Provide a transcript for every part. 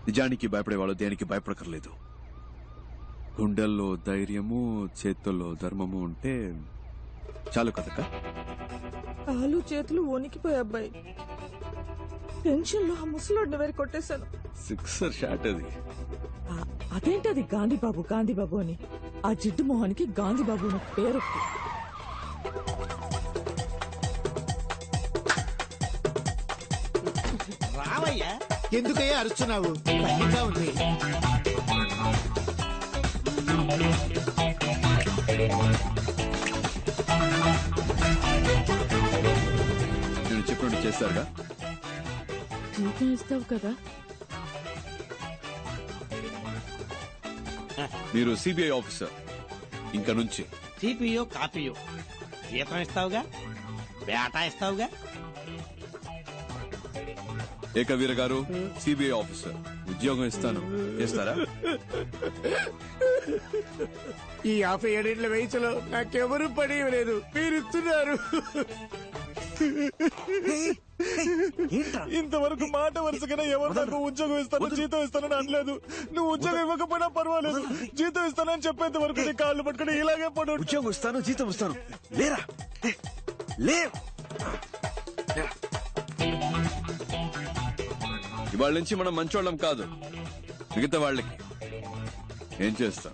నిజానికి భయపడేవాళ్ళు దేనికి భయపడకర్లేదు. గుండెల్లో ధైర్యము, చేతుల్లో ధర్మము ఉంటే చాలు కదక్క. కాలు చేతులు వణికిపోయి అబ్బాయి. టెన్షన్ లో ఆ ముసలోడిని వేరు కొట్టేశాను. 6 షాట్ అది. అదేంటది గాంధీబాబు గాంధీబాబు అని. ఆ జిడ్డు మొహానికి గాంధీబాబు అని పేరు. రావయ్యా, ఎందుకయ్యా అరుస్తున్నావు? భయంగా ఉంది. నేను చెప్పినట్టు చేస్తారుగా. జీతం ఇస్తావు కదా. మీరు సిబిఐ ఆఫీసర్. ఇంకా నుంచి సిపియో కాపీయో జీతం ఇస్తావుగా, బేటా ఇస్తావుగా. ఏకవీర గారు సిబిఐ ఆఫీసర్, ఉద్యోగం ఇస్తాను, చేస్తారా? ఈ 57 వయసులో నాకెవరు పని లేదు, మీరు ఇస్తున్నారు. ఇంతవరకు మాట వరుసగా ఎవరు నాకు ఉద్యోగం ఇస్తాను జీతం ఇస్తానని అనలేదు. నువ్వు ఉద్యోగం ఇవ్వకపోయినా పర్వాలేదు, జీతం ఇస్తానని చెప్పేంత వరకు నీ కాళ్ళు పట్టుకుని ఇలాగే పడు. ఉద్యోగం ఇస్తాను, జీతం ఇస్తాను, లేరా లే. ఇవాళ నుంచి మనం మంచోళ్ళం కాదు. మిగతా వాళ్ళకి ఏం చేస్తాం?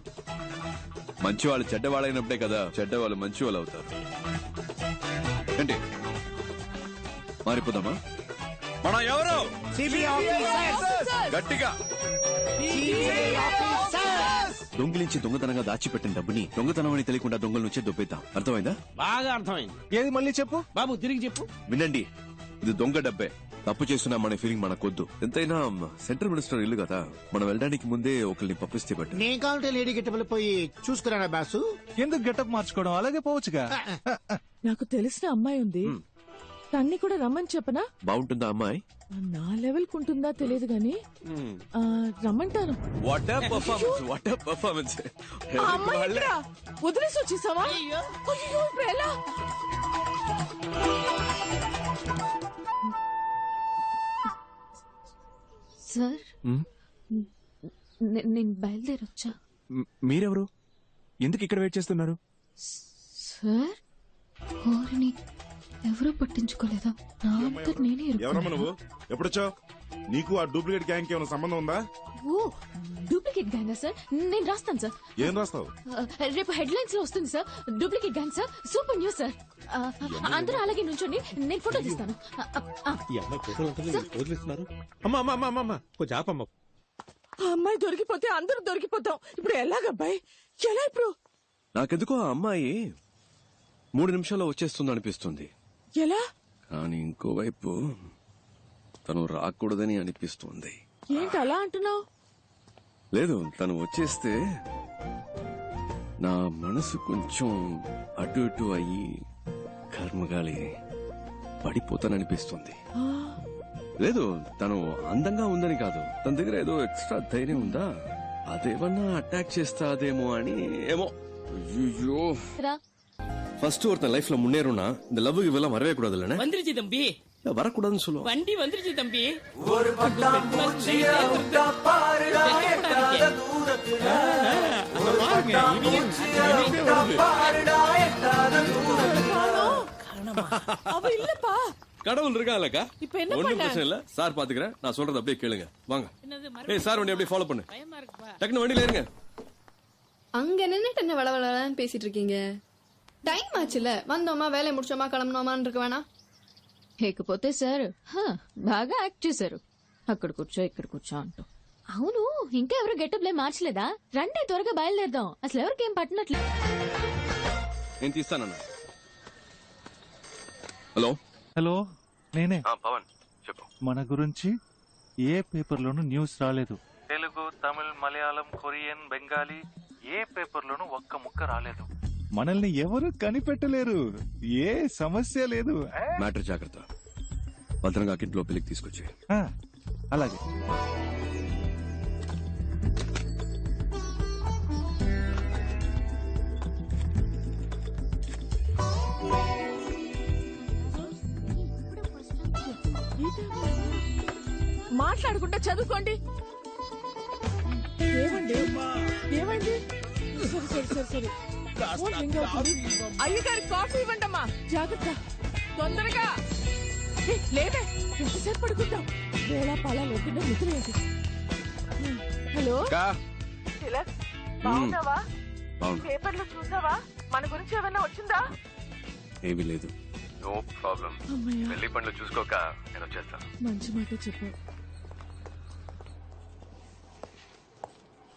మంచి వాళ్ళు చెడ్డవాళ్ళైనప్పుడే కదా చెడ్డవాళ్ళు మంచి వాళ్ళు అవుతారు. ఏంటి మారిపోదామా? మనం ఎవరు? గట్టిగా దొంగిలించి దొంగతనంగా దాచిపెట్టిన డబ్బుని దొంగతనం అని తెలియకుండా దొంగల నుంచే దొబ్బేద్దాం. అర్థమైందా? బాగా అర్థమైంది. ఏది మళ్ళీ చెప్పు బాబు, తిరిగి చెప్పు. వినండి, ఇది దొంగ డబ్బే. తప్పు చేస్తున్నా మన ఫీలింగ్ మనకొద్దు. ఎంతైనా సెంట్రల్ మినిస్టర్ ఇల్లు కదా, మనం వెళ్ళడానికి ముందే ఒకరిని పంపిస్తే బట్టి. నేను కావాలంటే లేడీ గెటబుల్ పోయి చూసుకురానా బాసు? ఎందుకు గెటప్ మార్చుకోవడం, అలాగే పోవచ్చుగా. నాకు తెలిసిన అమ్మాయి ఉంది, తన్ని కూడా రమ్మని చెప్పనా? బాగుంటుందా అమ్మాయి? నా లెవెల్ కుంటుందా తెలియదు గాని రమ్మంటాను. What a performance, what a performance. ఆ అమ్మాయి ఎక్కడా? వదిలేసి వచ్చేసావా? అయ్యో, ఇప్పుడు ఎలా? సార్, నేను బయలుదేరొచ్చా? మీరెవరు? ఎందుకు ఇక్కడ వెయిట్ చేస్తున్నారు? సార్, ఓరిని ఎవరూ పట్టించుకోలేదా? నా అంతట నేనే ఎవరమ్మా నువ్వు? ఇరుక్కున్నాను. ఎప్పుడొచ్చావు? నీకు ఆ డూప్లికేట్ గ్యాంగ్ కి ఏమైనా సంబంధం ఉందా? ఓ, డూప్లికేట్ గ్యాంగ్ సార్? నేను రాస్తాను సార్. ఏం రాస్తావు? రేపు హెడ్లైన్స్ లో వస్తుంది sir. Duplicate gang sir, super news sir. అందరూ అలాగే నుంచోండి, నేను ఫోటో తీస్తాను. ఆ అమ్మాయి దొరికిపోతే అందరూ దొరికిపోతాం. ఇప్పుడు ఎలాగబ్బాయి, ఎలా ఇప్పుడు? నాకెందుకో ఆ అమ్మాయి 3 నిమిషాల్లో వచ్చేస్తుంది అనిపిస్తుంది. ఎలా? కానీ ఇంకోవైపు తను రాకూడదని అనిపిస్తుంది. ఏంటి అలా అంటున్నావు? లేదు, తను వచ్చేస్తే నా మనసు కొంచెం అటు ఇటు అయ్యి కర్మగాలి పడిపోతాననిపిస్తుంది. లేదు, తను అందంగా ఉందని కాదు, తన దగ్గర ఏదో ఎక్స్ట్రా ధైర్యం ఉందా, అదేమన్నా అటాక్ చేస్తాదేమో అని. ఏమో. ஐயோ, ஃபர்ஸ்ட் ஒருத்தன் லைஃப்ல முன்னேறும்னா இந்த லவ்வுக்கு இதெல்லாம் வரவே கூடாதுல்ல. வந்துருச்சு தம்பி, வரக்கூடாதுன்னு சொல்லுவோம். வண்டி வந்துருச்சு தம்பி. ஒரு பட்டாம் பூச்சியா உண்டா பாருடா எட்டாத தூரத்துல. ஒரு பட்டாம் பூச்சியா உண்டா பாருடா எட்டாத தூரத்துல. அவ இல்லப்பா. கடவுள் இருக்கான்லக்கா, இப்ப என்ன ஒண்ணும் பண்ண? பிரச்சனை இல்ல. சார் பாத்துக்கிறேன், நான் சொல்றது அப்படியே கேளுங்க. வாங்க. ஏய் சார், வண்டி அப்படியே ஃபாலோ பண்ணு. பயமா இருக்குப்பா. டக்குனு வண்டியில ஏறுங்க. அங்க நின்னுட்டு என்ன வளவளன்னு பேசிட்டு இருக்கீங்க? டைம் ஆச்சுல, வந்தோமா வேலையை முடிச்சோமா கிளம்புனோமான்னு இருக்க வேணாம். లేకపోతే సార్ బాగా యాక్ట్ చేశారు. అక్కడ కూర్చో ఇక్కడ కూర్చో అంటూ. అవును, ఇంకా ఎవరు గెటప్ లే మార్చలేదా? రండి త్వరగా బయలుదేరదాం. అసలు ఎవరికి ఏం పట్టినట్లే. నేను తీస్తానన్నా. హలో హలో, నేనే పవన్, చెప్పు. మన గురించి ఏ పేపర్ లోనూ న్యూస్ రాలేదు. తెలుగు, తమిళ్, మలయాళం, కొరియన్, బెంగాలీ ఏ పేపర్ లోనూ ఒక్క ముక్క రాలేదు. మనల్ని ఎవరు కనిపెట్టలేరు, ఏ సమస్య లేదు. మ్యాటర్ జాగ్రత్త, భద్రంగా ఇంట్లో పెళ్లికి తీసుకొచ్చి. అలాగే. మాట్లాడుకుంటా చదువుకోండి. ఏమైంది ఏమైంది సరే ఫోన్ రింగ్ అవుతుంది. అయ్యగారి కాఫీ ఇవ్వండమ్మా, జాగ్రత్త, తొందరగా. లేవే, ఎంతసేపు పడుకుంటాం? వేళ పాలా లేకుండా నిద్రేంటి? హలో తిలక్, బాగున్నావా? పేపర్లో చూసావా? మన గురించి ఏమైనా వచ్చిందా? ఏమీ లేదు. No problem. అమ్మయ్య, పెళ్లి పనులు చూసుకోక నేను వచ్చేస్తాను. మంచి మాట చెప్పావు.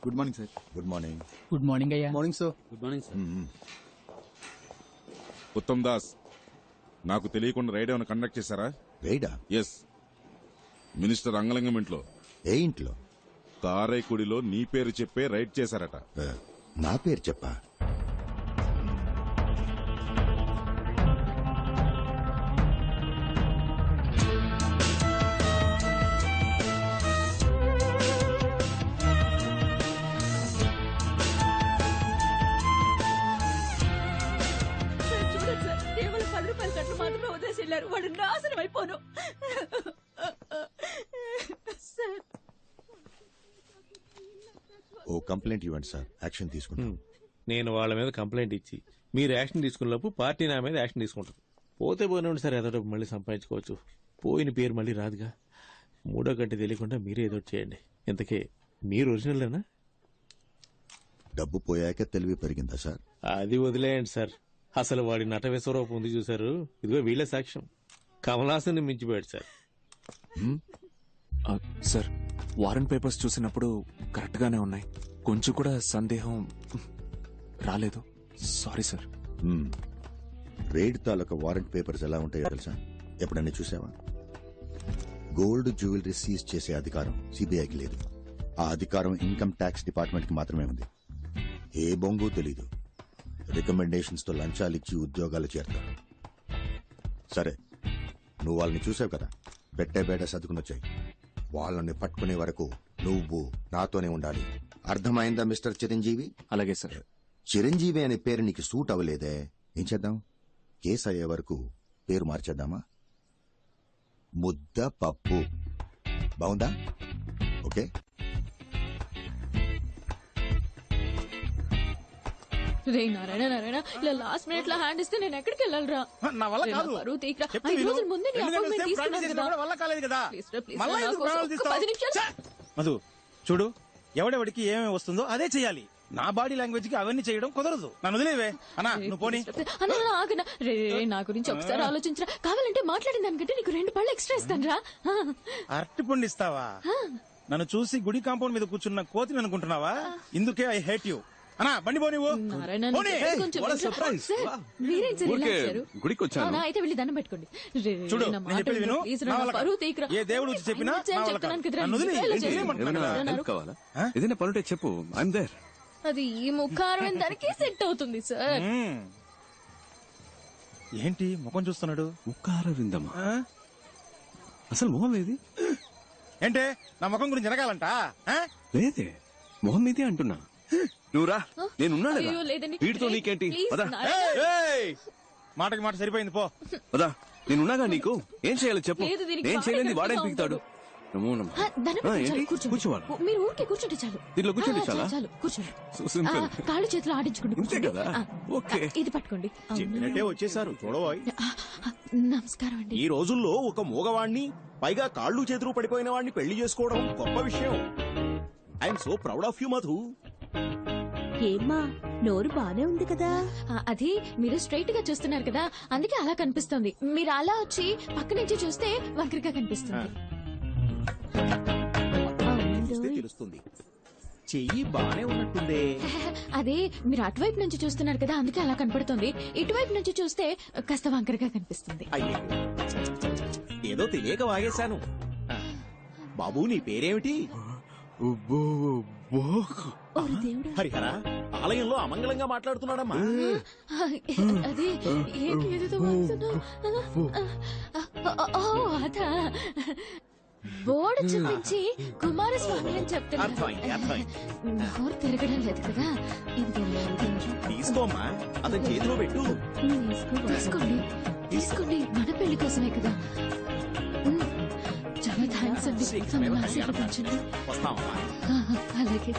Good morning sir. Good morning. Good morning అయ్యా. Morning sir. Good morning sir. Uttam Das, నాకు తెలియకుండా రైడ్ ఏమైనా కండక్ట్ చేశారా? రైడా? ఎస్. మినిస్టర్ అంగలింగం ఇంట్లో, ఏ ఇంట్లో? కారైకుడిలో నీ పేరు చెప్పే రైడ్ చేశారట. నా పేరు చెప్పా? చూడండి సార్, కేవలం 10 రూపాయల కట్లు మాత్రమే వదిలేసి వెళ్ళారు. వాడు నాశనం అయిపోను. సార్, ఓ కంప్లైంట్ ఇవ్వండి సార్, యాక్షన్ తీసుకుంటాం. నేను వాళ్ళ మీద కంప్లైంట్ ఇచ్చి మీరు యాక్షన్ తీసుకున్నప్పుడు పార్టీ నా మీద యాక్షన్ తీసుకుంటారు. పోతే పోయినండి సార్, ఏదో మళ్ళీ సంపాదించుకోవచ్చు. పోయిన పేరు మళ్ళీ రాదుగా. మూడో గంట తెలియకుండా మీరే ఏదో చేయండి. ఇంతకే మీరు ఒరిజినల్లేనా? డబ్బు పోయాక తెలివి పెరిగిందా సార్? అది వదిలేయండి సార్. అసలు వాడి నట విశ్వరూపం ఉంది చూసారు, ఇదిగో వీళ్ళే సాక్ష్యం. కమలాసన్ని మించిపోయాడు సార్. సార్, వారెంట్ పేపర్స్ చూసినప్పుడు కరెక్ట్ గానే ఉన్నాయి. కొంచెం కూడా సందేహం రాలేదు. Sorry sir. రైడ్ తాలూకా వారెంట్ పేపర్స్ ఎలా ఉంటాయో తెలుసా? ఎప్పుడన్నా చూసావా? గోల్డ్ జ్యువెలరీ సీజ్ చేసే అధికారం సిబిఐకి లేదు. ఆ అధికారం ఇన్కమ్ ట్యాక్స్ డిపార్ట్మెంట్ కి మాత్రమే ఉంది. ఏ బొంగు తెలీదు. రికమెండేషన్స్ తో లంచాలిచ్చి ఉద్యోగాలు చేరతారు. సరే, నువ్వు వాళ్ళని చూసావు కదా, పెట్టే బేట సర్దుకునొచ్చాయి. వాళ్ళని పట్టుకునే వరకు నువ్వు నాతోనే ఉండాలి. అర్థమైందా మిస్టర్ చిరంజీవి? అలాగే సార్. చిరంజీవి అనే పేరు నీకు సూట్ అవ్వలేదే, ఏం చేద్దాం? కేసు అయ్యే వరకు పేరు మార్చేద్దామా? ముద్ద పప్పు. బాగుందా? ఓకే. రే నారాయణ నారాయణ, ఇలా లాస్ట్ మినిట్ లో హ్యాండ్ ఇస్తే నేను ఎక్కడికి వెళ్ళాలరా? నా వల్ల కాదు. 5 రోజుల ముందే నీ అపాయింట్మెంట్ తీసుకున్నాను కదా. వల్ల కాలేదు కదా. ప్లీజ్ రా, ప్లీజ్ మళ్ళా రా, ఎందుకు నా కోసం ప్రాణాలు ఒక్క తీస్తావ్? 10 నిమిషాలు. మధు, చూడు, ఎవడెవడికి ఏమేమి వస్తుందో అదే చెయ్యాలి. నా బాడీ లాంగ్వేజ్ కి అవన్నీ చేయడం కుదరదు. నన్ను వదిలేవే అన్నా, నువ్వు పోనీ. అన్న ఆగనా. రే నా గురించి ఒకసారి ఆలోచించరా. కావాలంటే మాట్లాడిన దానికంటే నీకు 2 పళ్ళు ఎక్స్ట్రా ఇస్తాను రా. అరటి పండు ఇస్తావా? నన్ను చూసి గుడి కాంపౌండ్ మీద కూర్చున్న కోతిని అనుకుంటున్నావా? ఇందుకే ఐ హేట్ యూ. అన్నా, బండి పోనీ. నారాయణ, కొంచెం మీరేం సరే ఇలా వచ్చారు? గుడికి వచ్చాను. అవునా, అయితే వెళ్ళి దండం పెట్టుకోండి. రే, చూడు, నా నేను మాట చెప్పేది విను. విను, ప్లీజ్ రా, నా నా వల్ల పరువు తీయకురా. ఏ దేవుడు వచ్చి చెప్పినా ఆయన వచ్చి నా వల్ల చెప్తున్నాను కాదు. కదరా, నన్ను వదిలేయ్, ఇలా ఏం చేసి. చేయమంటున్నావు? ఏమైనా హెల్ప్ కావాలా? ఏదైనా పనుంటే చెప్పు, ఐఎమ్ దేర్. అది ఈ ముఖారం దానికి సెట్ అవుతుంది సార్. ఏంటి ముఖం చూస్తున్నాడు? ముఖార విందమా? అసలు మొహం ఏది? ఏంటే నా ముఖం గురించి వెనకాలంట? లేదే, మొహం మీదే అంటున్నా. నువ్వురా, నేనున్నాడు అయ్యో, లేదండి. వీటితో నీకేంటి? ప్లీజ్, పదా ఏయ్! మాటకి మాట సరిపోయింది, పో. పదా, నేనున్నాగా నీకు. ఏం చేయాలో చెప్పు. లేదు, దీనికి నేను చేయలేని వాడే వాడేం కనిపిస్తా పీకుతాడు. నమో నమః. దండం పెట్టుకోండి, ఏంటి? కూర్చోండి. కూర్చోవాలి. మీరు ఊరికే కూర్చుంటే చాలు. దీంట్లో కూర్చుంటే చాలా? చాలు, కూర్చోండి. So simple. కాళ్ళు చేతులు ఆడించుకోండి, ఇంతే కూర్చోండి. కదా? ఓకే. ఇది పట్టుకోండి. చెప్పినట్టే వచ్చేసారు, చూడబోయ్. నమస్కారం అండి. ఈ రోజుల్లో ఒక మూగవాణ్ణి, పైగా కాళ్ళు చేతులు పడిపోయిన వాడిని పెళ్లి చేసుకోవడం గొప్ప విషయం. I'm so proud of you Madhu. ఏమ్మా, నోరు బానే ఉంది కదా? అది మీరు స్ట్రైట్ గా చూస్తున్నారు కదా, అందుకే అలా కనిపిస్తుంది. మీరు అలా వచ్చి పక్క నుంచి చూస్తే వంకరగా కనిపిస్తుంది. చూస్తే తెలుస్తుంది. చెయ్యి బానే ఉన్నట్టుందే. అదే మీరు అటువైపు నుంచి చూస్తున్నారు కదా, అందుకే అలా కనపడుతుంది. ఇటువైపు నుంచి చూస్తే కాస్త వంకరగా కనిపిస్తుంది. అయ్యో, ఏదో తెలియక వాగేశాను. బాబు, నీ పేరేమిటి? హరిహర, ఆలయంలో అమంగళంగా మాట్లాడుతున్నాడమ్మా. అదే ఏంటి ఏదేదో వాగుతున్నావ్? అదా బోర్డు చూపించి కుమారస్వామి అని చెప్తున్నారు. అర్థమైంది, అర్థమైంది. నోరు తిరగడం లేదు కదా. ఇది తీసుకోమ్మా, అతని చేతిలో పెట్టు. తీసుకోండి, తీసుకోండి. మన పెళ్లి కోసమే కదా. చాలా థ్యాంక్స్ థ్యాంక్స్ అండి మమ్మల్ని ఆశీర్వదించండి. అలాగే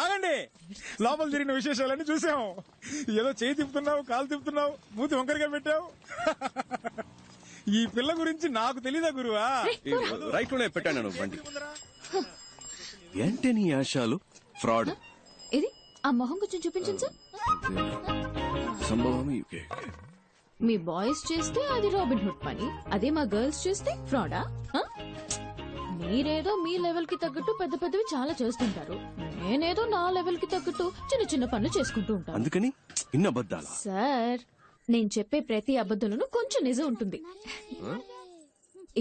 ఆగండి, లోపల జరిగిన విశేషాలన్నీ చూసాము. ఏదో చేయి తిప్పుతున్నావు, కాలు తిప్పుతున్నావు, మూతి వంకరగా పెట్టావు. ఈ పిల్ల గురించి నాకు తెలీదా గురువా? రైట్ లోనే పెట్టాను నేను బండి. ఏంటి నీ ఆశాలు? ఫ్రాడ్. ఇది ఆ మొహం కొంచెం చూపించండి సార్. సంభవం మీ బాయ్స్ చేస్తే అది రాబిన్ హుడ్ పని, అదే మా గర్ల్స్ చేస్తే ఫ్రాడా? మీరేదో మీ లెవెల్ కి తగ్గట్టు పెద్ద పెద్దవి చాలా చేస్తుంటారు, నేనేదో నా లెవెల్ కి తగ్గట్టు చిన్న చిన్న పనులు చేసుకుంటూ ఉంటాను. అందుకని ఇన్న అబద్ధాలా? సార్, నేను చెప్పే ప్రతి అబద్ధంలోనూ కొంచెం నిజం ఉంటుంది.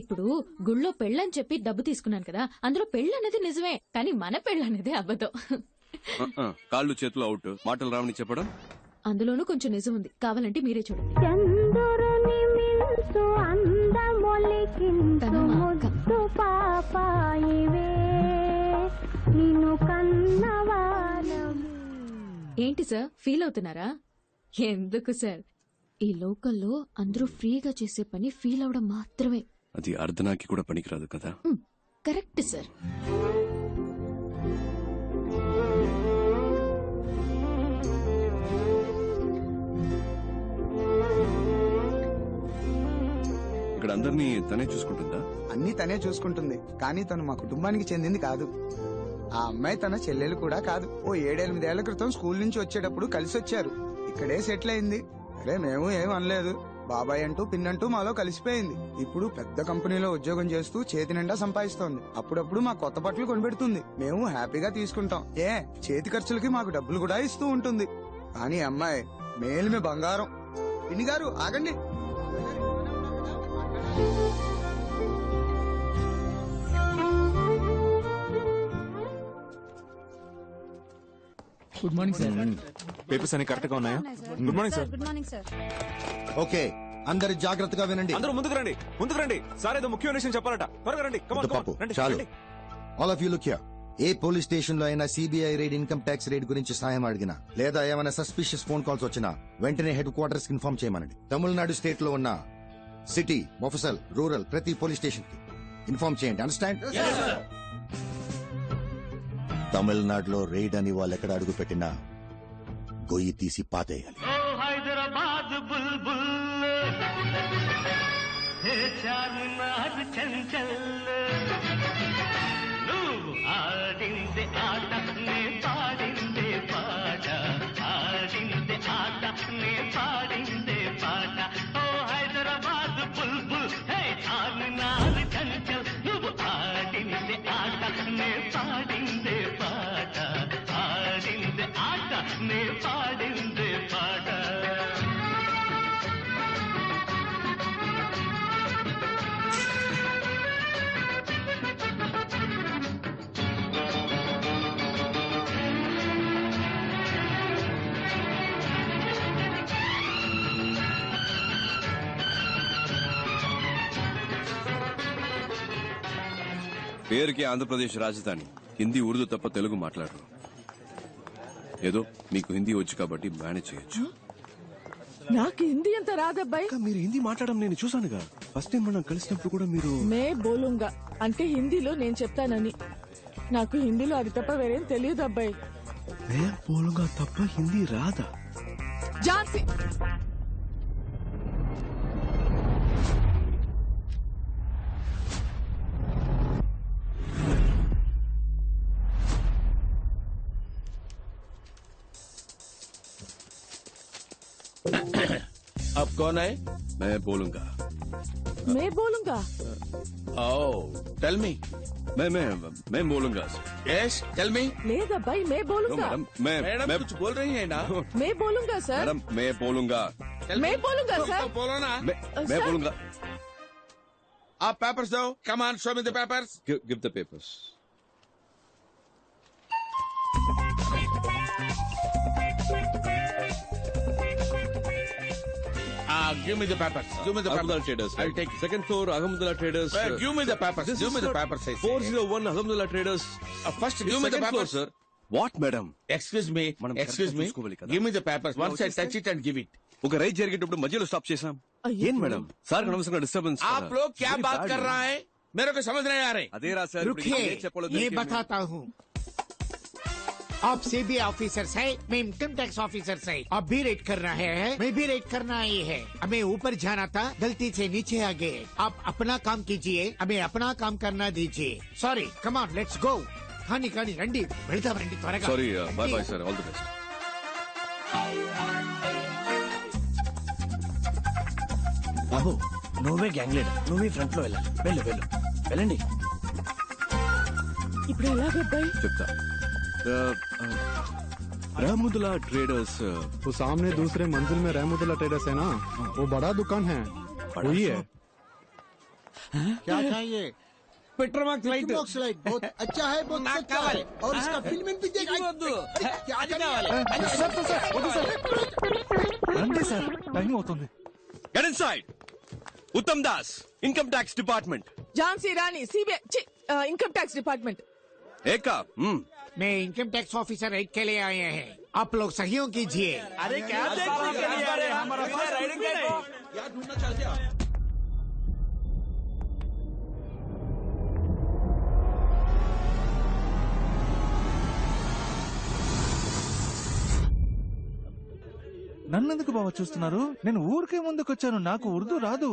ఇప్పుడు గుళ్ళో పెళ్ళని చెప్పి డబ్బు తీసుకున్నాను కదా, అందులో పెళ్ళనేది నిజమే, కానీ మన పెళ్ళనేది అబద్ధం. కాళ్ళు చేతులు అవుట్, మాటలు రావని చెప్పడం అందులోనూ కొంచెం నిజం ఉంది, కావాలంటే మీరే చూడండి. తను మా అక్క. ఏంటి సార్, ఫీల్ అవుతున్నారా? ఎందుకు సార్, ఈ లోకల్లో అందరూ ఫ్రీగా చేసే పని ఫీల్ అవడం మాత్రమే. అది అర్ధనాకి కూడా పనికిరాదు కదా. Correct sir. ఇక్కడ అందరినీ తనే చూసుకుంటుందా? అన్ని తనే చూసుకుంటుంది, కానీ తను మా కుటుంబానికి చెందింది కాదు. ఆ అమ్మాయి తన చెల్లెలు కూడా కాదు. ఓ 7-8 క్రితం స్కూల్ నుంచి వచ్చేటప్పుడు కలిసి వచ్చారు, ఇక్కడే సెటిల్ అయింది. అరే మేము ఏం అనలేదు, బాబాయ్ అంటూ పిన్నంటూ మాలో కలిసిపోయింది. ఇప్పుడు పెద్ద కంపెనీలో ఉద్యోగం చేస్తూ చేతి నిండా సంపాదిస్తోంది. అప్పుడప్పుడు మా కొత్త బట్టలు కొనిపెడుతుంది, మేము హ్యాపీగా తీసుకుంటాం. చేతి ఖర్చులకి మాకు డబ్బులు కూడా ఇస్తూ ఉంటుంది. కానీ అమ్మాయి మేలిమే బంగారం. పిన్ని గారు ఆగండి. Good morning sir. పేపర్స్ అన్ని కరెక్ట్ గా ఉన్నాయా? Good morning sir. Good morning sir. Okay, అందరు జాగ్రత్తగా వినండి. అందరూ ముందుకు రండి, ముందుకు రండి. సార్ ఏదో ముఖ్యమైన విషయం చెప్పాలట, త్వరగా రండి. Come on, come on. పాపు రండి, చాలు. రండి. All of you look here. A police station లో అయినా CBI raid, income tax raid గురించి సహాయం అడిగినా, లేదా ఏమైనా సస్పిషియస్ ఫోన్ కాల్స్ వచ్చినా వెంటనే హెడ్ క్వార్టర్స్ కి ఇన్ఫార్మ్ చేయమనండి. తమిళనాడు స్టేట్ లో ఉన్న సిటీ, మొఫసల్, రూరల్ ప్రతి పోలీస్ స్టేషన్ కి ఇన్ఫార్మ్ చేయండి. అండర్స్టాండ్? తమిళనాడులో రైడ్ అని వాళ్ళు ఎక్కడ అడుగు పెట్టినా గొయ్యి తీసి పాతేయాలి. హైదరాబాద్ బుల్బుల్ చార్మినార్ చంచల్, నువ్వు ఆడిందే ఆట నే పాడిందే పాట, ఆడిందే ఆట నే పాడిందే పాట. ఓ హైదరాబాద్ బుల్బుల్ హే చార్మినార్ చంచల్, నువ్వు ఆడిందే ఆట నే పాడిందే పాట, ఆడిందే ఆట నే పాడిందే పాట. పేరుకి ఆంధ్రప్రదేశ్ రాజధాని, హిందీ ఉర్దూ తప్ప తెలుగు మాట్లాడరు. ఏదో మీకు హిందీ వచ్చు కాబట్టి మేనేజ్ చేయొచ్చు. నాకు హిందీ అంత రాదబ్బాయి. మీరు హిందీ మాట్లాడడం నేను చూసానుగా, ఫస్ట్ టైం మనం కలిసినప్పుడు కూడా మీరు మే బోలుంగా అంటే హిందీలో నేను చెప్తానని. నాకు హిందీలో అది తప్ప వేరేం తెలియదు అబ్బాయి. మే బోలుగా తప్ప హిందీ రాదా? ఝాన్సీ अब कौन है? मैं बोलूंगा. మే బోలుంగా. Oh, tell me. मैं बोलूंगा. Yes, tell me. లేదబ్బాయి మే No, బోలుంగా. मैडम मैडम मैं कुछ बोल रही है ना? మే బోలుంగా సార్. मैडम मैं बोलूंगा. మే బోలుంగా तो సార్. बोलो ना. मैं बोलूंगा. आप पेपर्स दो. Come on, show me the papers. Give the papers. Give me the papers. Give me the Ahmedullah papers. Traders. I'll take it. Second floor, Ahmedullah Traders. Give me the papers. This Give is me the not papers. I say. 401 Ahmedullah Traders. First, give me the Second floor, papers. sir. What, madam? Excuse me. మనం Excuse correct గా me. చూసుకోవాలి కదా. Give me the papers. ఇలా Once I touch it and give it. ఒక ride జరిగేటప్పుడు మధ్యలో stop చేసాం. ఏం మేడం? సార్ అనవసరంగా డిస్టర్బెన్స్. आप लोग क्या बात कर रहा है? मेरे को समझ नहीं आ रहे. అదేరా సార్. रुकिए, ये बताता हूँ. आप सीबीआई ऑफिसर है, मैं इनकम टैक्स ऑफिसर है. आप भी रेड कर रहे हैं, मैं भी रेड करना ही है. हमें ऊपर जाना था, गलती से नीचे आ गए. आप अपना काम कीजिए, हमें अपना काम करना दीजिए. Sorry, come on, let's go. खानी खानी रंडी, వెళ్దాం రండి త్వరగా. Sorry, bye bye sir, all the best. బాబు నువ్వే గ్యాంగ్ లీడర్, నువ్వే ఫ్రంట్ లో వెళ్ళాలి. వెళ్ళు వెళ్ళు వెళ్ళండి. ఇప్పుడు ఎలాగబ్బాయి? చెప్తా. रहमुदुल्ला ट्रेडर्स वो सामने दूसरे मंजिल में रहमुदुल्ला ट्रेडर्स है ना, वो बड़ा दुकान है, वही है. क्या चाहिए? పెట్రోమాక్స్ లైట్ बॉक्स लाइट बहुत अच्छा है, बहुत सस्ता है. और इसका फिल्म भी देखा. क्या काవాలి? రండి సార్, టైం అవుతుంది. Get inside. उत्तम दास, इनकम टैक्स डिपार्टमेंट. ఝాన్సీ రాణి, सीबीआई इनकम टैक्स डिपार्टमेंट. एका. मैं इनकम टैक्स ऑफिसर रेड के लिए आए हैं. आप लोग सहयोग कीजिए. अरे क्या देखने के लिए आ रहे हैं? हमारा पास राइडिंग है. क्या ढूंढना चाहते हो? నన్నెందుకు బావ చూస్తున్నారు? నేను ఊరికే ముందుకొచ్చాను, నాకు ఉర్దూ రాదు.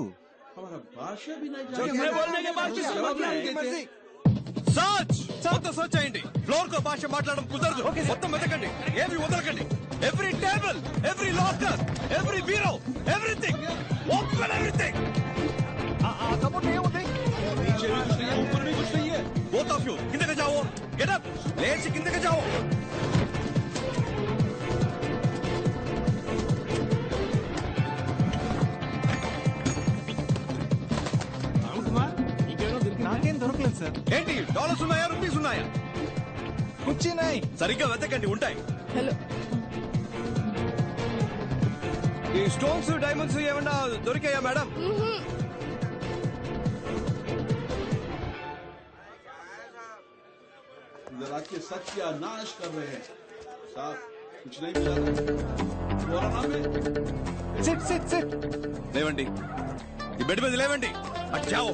మొత్తం సర్చ్ చేయండి. ఫ్లోర్ కో భాష మాట్లాడడం కుదరదు. మొత్తం వెతకండి, ఏమి వదలకండి. Every table, every locker, every bureau, everything, open everything. Both of you किंदे जाओ. गेट अप, लेट्स किंदे जाओ. నాకేం దొరకలేదు సార్. ఏంటి, డాలర్స్ ఉన్నాయా, రూపీస్ ఉన్నాయా? వచ్చినాయి. సరిగ్గా వెతకండి, ఉంటాయి. హలో, ఈ స్టోన్స్, డైమండ్స్ ఏమన్నా దొరికాయా మేడం? जरा के सत्य नाश कर रहे हैं साहब, कुछ नहीं मिला. SIT SIT SIT. లేవండి, ఈ బెడ్ మీద లేవండి. అచ్చావు.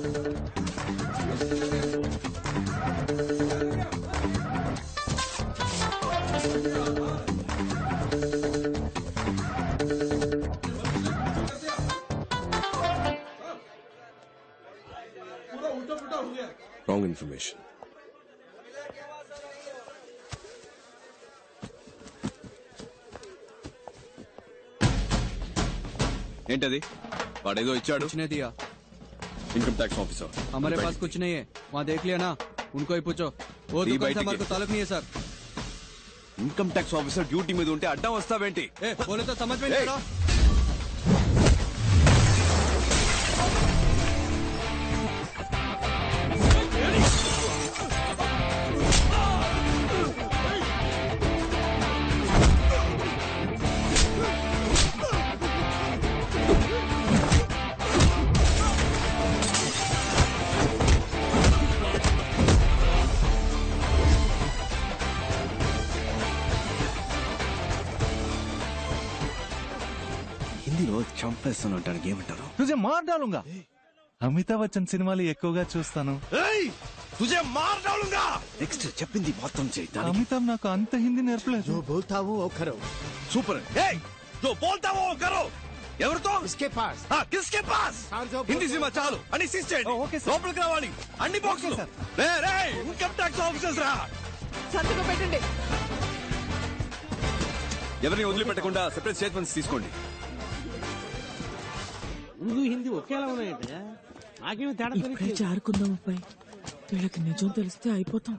पूरा उल्टा पुल्टा हो गया. Wrong information. ఏంటది? వాడేదో ఇచ్చాడు. दिया. इनकम टैक्स ऑफिसर हमारे पास कुछ नहीं है, वहाँ देख लिया ना, उनको ही पूछो. वो ये दुकान बैठ से हमारे के- को ताल्लुक नहीं है sir. Income tax officer duty మీద ఉంటే అడ్డం వస్తావేంటి? ए, बोले तो समझ में नहीं आ रहा. హిందీలో చంపేస్తాను అంటానికి ఏమంటారు? తుజే మార్ డాలుంగా. అమితాబ్ బచ్చన్ సినిమాలు ఎక్కువగా చూస్తాను. తుజే మార్ డాలుంగా. నెక్స్ట్ చెప్పింది మొత్తం చేయి. అమితాబ్ నాకు అంత హిందీ నేర్పలేదు. जो बोलता हूँ वो करो. సూపర్. ఏయ్, जो बोलता वो करो. ఎవరితో? इसके पास. కిస్కే పాస్. హిందీ సినిమా చాలు అని సీజ్ చేయండి. లోపలికి రావాలి అన్ని బాక్సులు. ఇన్కమ్ ట్యాక్స్ ఆఫీసర్స్ రా. సంతకం పెట్టండి. ఎవరిని వదిలిపెట్టకుండా సెపరేట్ స్టేట్మెంట్స్ తీసుకోండి. ఉర్దూ హిందీ ఒకేలా ఉన్నాయంటే నాకేమీ తేడా ఇప్పుడే జారుకుందాం అబ్బాయి, వీళ్ళకి నిజం తెలిస్తే అయిపోతాం.